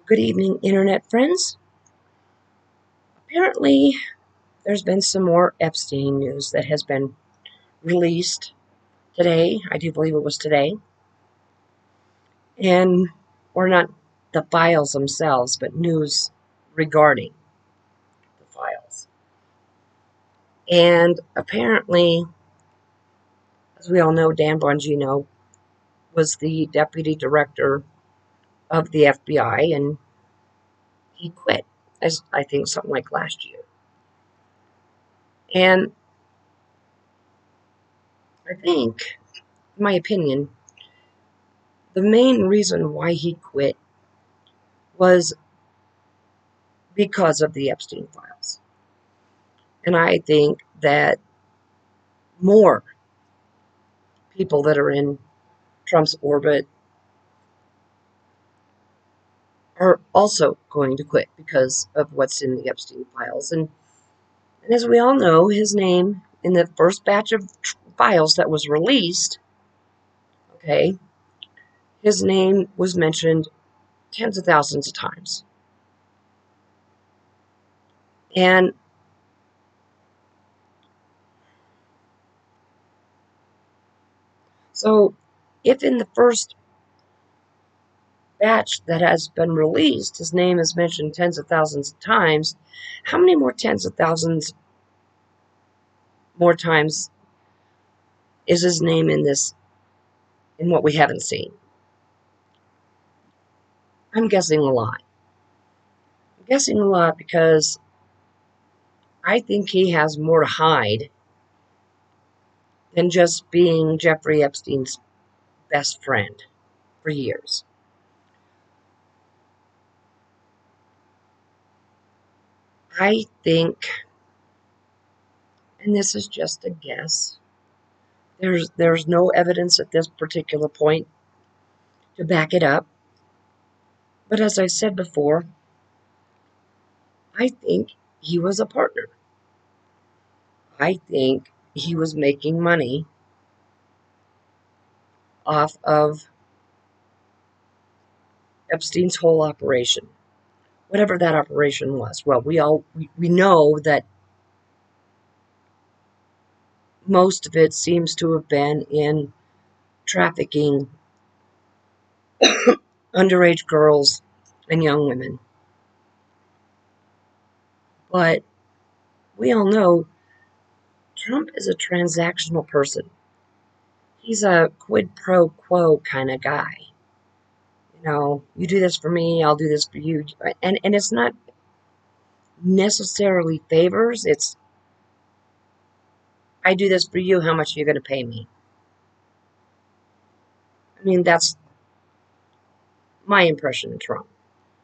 Good evening, Internet friends. Apparently, there's been some more Epstein news that has been released today. I do believe it was today. And, or not the files themselves, but news regarding the files. And apparently, as we all know, Dan Bongino was the deputy director of the FBI, and he quit, as I think something like last year. And I think, in my opinion, the main reason why he quit was because of the Epstein files. And I think that more people that are in Trump's orbit are also going to quit because of what's in the Epstein files. And as we all know, his name in the first batch of files that was released, okay, his name was mentioned tens of thousands of times. And so, if in the first batch that has been released, his name is mentioned tens of thousands of times, how many more tens of thousands more times is his name in what we haven't seen? I'm guessing a lot. I'm guessing a lot because I think he has more to hide than just being Jeffrey Epstein's best friend for years. I think, and this is just a guess, there's no evidence at this particular point to back it up. But as I said before, I think he was a partner. I think he was making money off of Epstein's whole operation, whatever that operation was. Well, we know that most of it seems to have been in trafficking underage girls and young women. But we all know Trump is a transactional person. He's a quid pro quo kind of guy. You do this for me, I'll do this for you. And it's not necessarily favors, it's I do this for you, how much are you going to pay me? I mean, that's my impression of Trump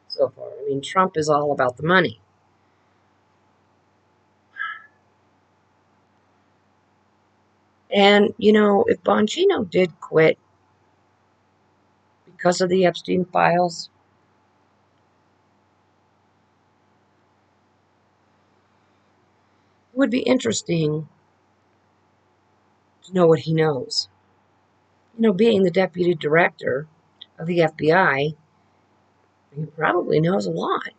so far. I mean, Trump is all about the money. And, if Bongino did quit because of the Epstein files, it would be interesting to know what he knows. Being the deputy director of the FBI, he probably knows a lot.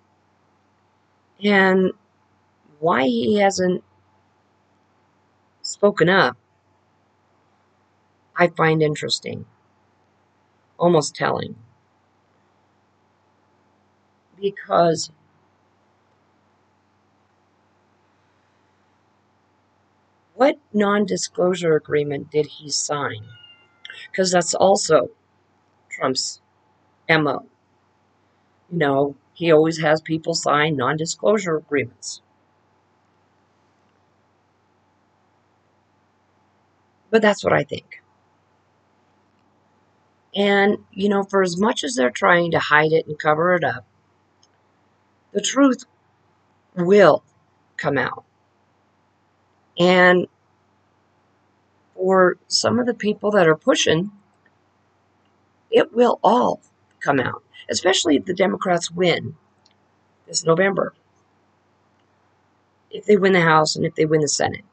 And why he hasn't spoken up, I find interesting, almost telling. Because what non disclosure agreement did he sign? Because that's also Trump's MO. He always has people sign non disclosure agreements. But that's what I think. And, for as much as they're trying to hide it and cover it up, the truth will come out. And for some of the people that are pushing, it will all come out, especially if the Democrats win this November. If they win the House and if they win the Senate,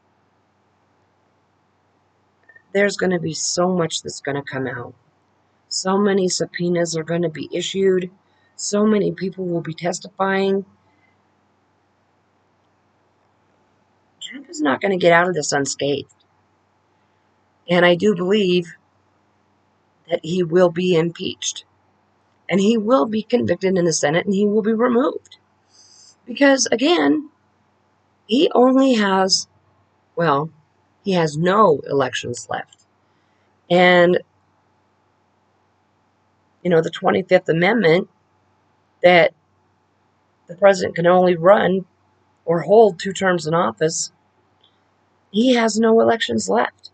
there's going to be so much that's going to come out. So many subpoenas are going to be issued. So many people will be testifying. Trump is not going to get out of this unscathed. And I do believe that he will be impeached. And he will be convicted in the Senate and he will be removed. Because, again, he only has, well, he has no elections left. And, the 25th Amendment that the president can only run or hold 2 terms in office, he has no elections left.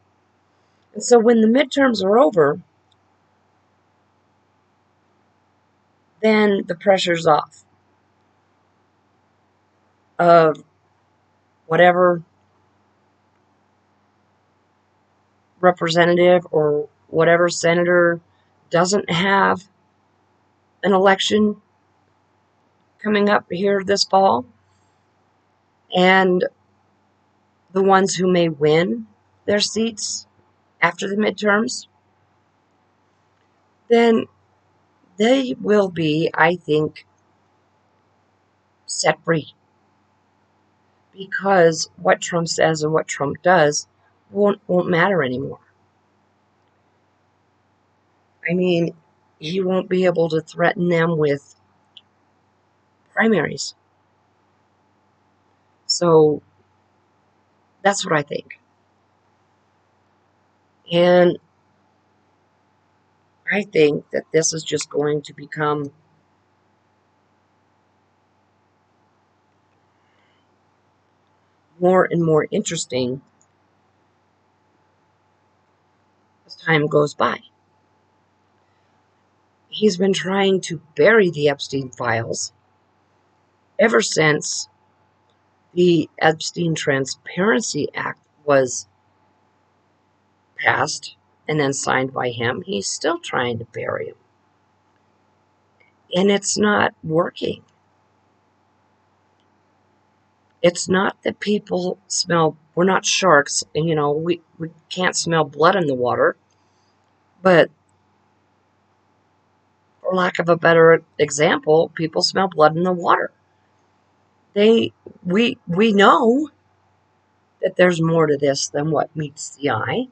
And so when the midterms are over, then the pressure's off of whatever representative or whatever senator doesn't have an election coming up here this fall, and the ones who may win their seats after the midterms, then they will be, I think, set free. Because what Trump says and what Trump does won't matter anymore. I mean, he won't be able to threaten them with primaries. So that's what I think. And I think that this is just going to become more and more interesting as time goes by. He's been trying to bury the Epstein files ever since the Epstein Transparency Act was passed and then signed by him. He's still trying to bury him. And it's not working. It's not that people smell, we're not sharks, and we can't smell blood in the water, but for lack of a better example, people smell blood in the water. We know that there's more to this than what meets the eye.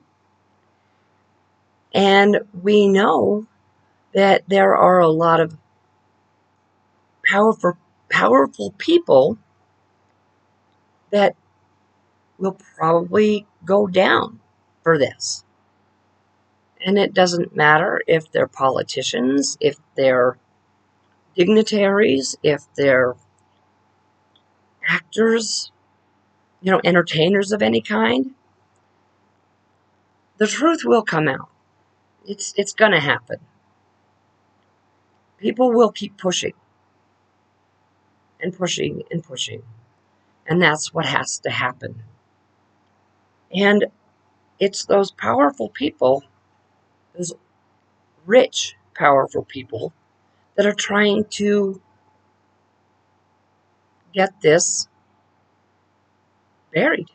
And we know that there are a lot of powerful people that will probably go down for this. And it doesn't matter if they're politicians, if they're dignitaries, if they're actors, entertainers of any kind. The truth will come out. It's going to happen. People will keep pushing and pushing and pushing. And that's what has to happen. And it's those powerful people, those rich, powerful people, that are trying to get this buried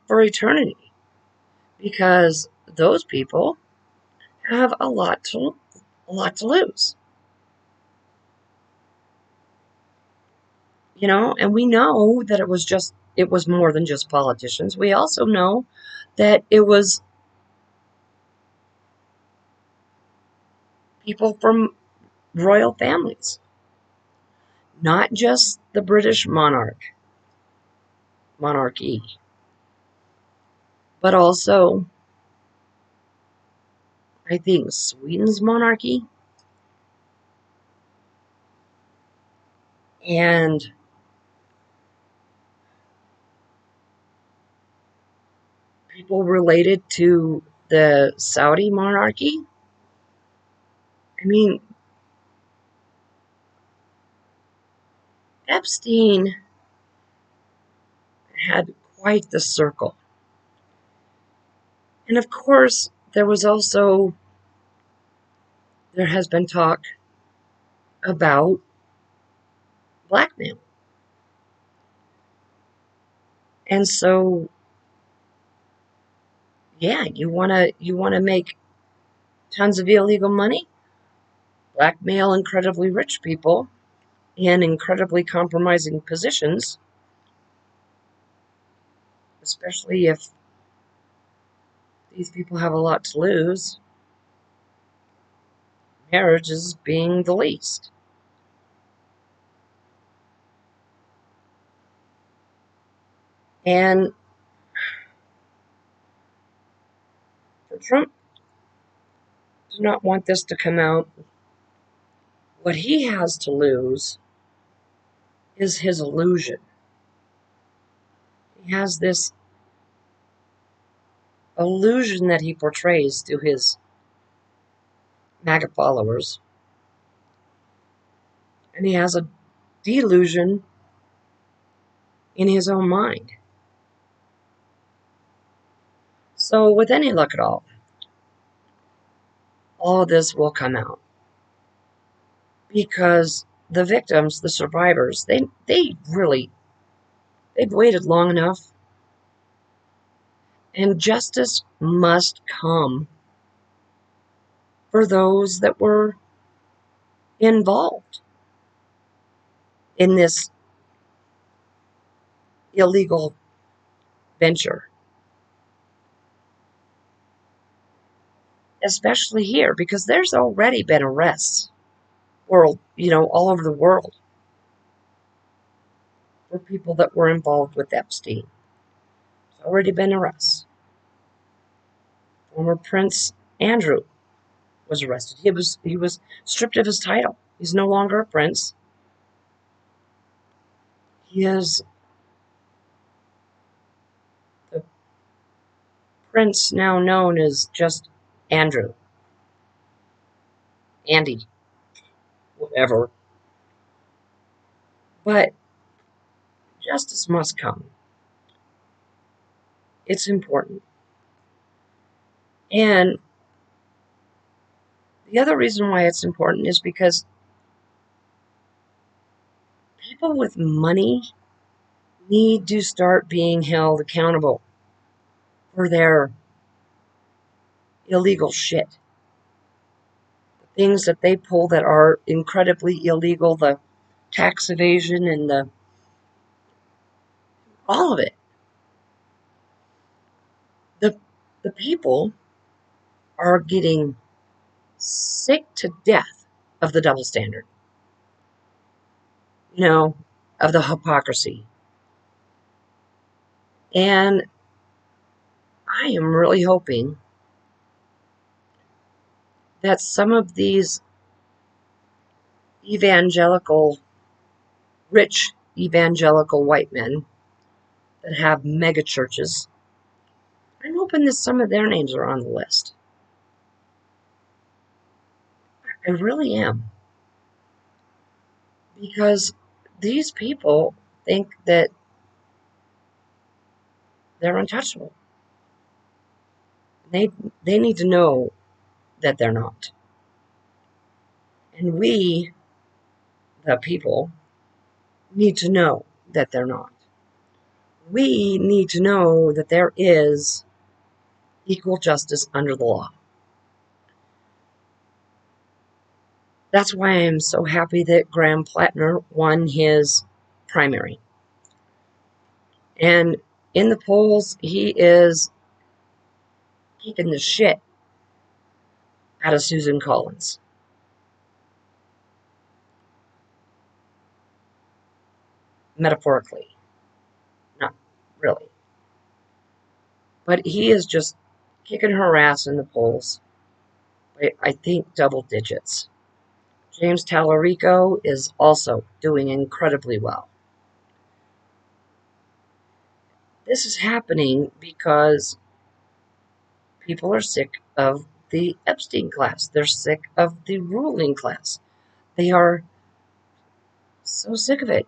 for eternity. Because those people have a lot to lose. And we know that it was more than just politicians. We also know that it was people from royal families, not just the British monarchy, but also, I think, Sweden's monarchy, and people related to the Saudi monarchy. I mean, Epstein had quite the circle. And of course, there has been talk about blackmail. And so, yeah, you want to make tons of illegal money? blackmail incredibly rich people in incredibly compromising positions, especially if these people have a lot to lose, marriage is being the least. And for Trump to not want this to come out, what he has to lose is his illusion. He has this illusion that he portrays to his MAGA followers, and he has a delusion in his own mind. So, with any luck at all of this will come out because the victims, the survivors, they've waited long enough, and justice must come for those that were involved in this illegal venture, especially here, because there's already been arrests all over the world for people that were involved with Epstein. There's already been arrests. Former Prince Andrew was arrested. He was stripped of his title. He's no longer a prince. He is the prince now known as just Andrew, Andy, whatever. But justice must come. It's important. And the other reason why it's important is because people with money need to start being held accountable for their illegal shit. The things that they pull that are incredibly illegal, the tax evasion and all of it. The the people are getting sick to death of the double standard, you know, of the hypocrisy. And I am really hoping that some of these evangelical, rich evangelical white men that have mega churches, I'm hoping that some of their names are on the list. I really am. Because these people think that they're untouchable. They they need to know that they're not. And we, the people, need to know that they're not. We need to know that there is equal justice under the law. That's why I'm so happy that Graham Plattner won his primary. And in the polls, he is kicking the shit out of Susan Collins. Metaphorically, not really. But he is just kicking her ass in the polls by, I think, double digits. James Tallarico is also doing incredibly well. This is happening because people are sick of the Epstein class. They're sick of the ruling class. They are so sick of it.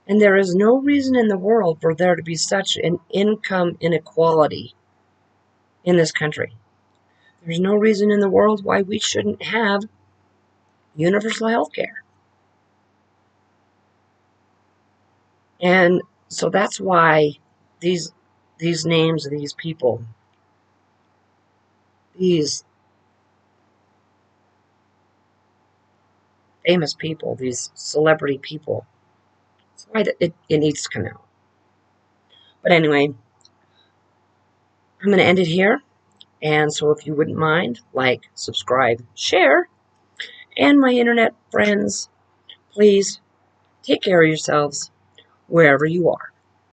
And there is no reason in the world for there to be such an income inequality in this country. There's no reason in the world why we shouldn't have universal health care. And so that's why these names of these people, these famous people, these celebrity people. That's why it needs to come out. But anyway, I'm going to end it here. And so if you wouldn't mind, like, subscribe, share, and my internet friends, please take care of yourselves wherever you are.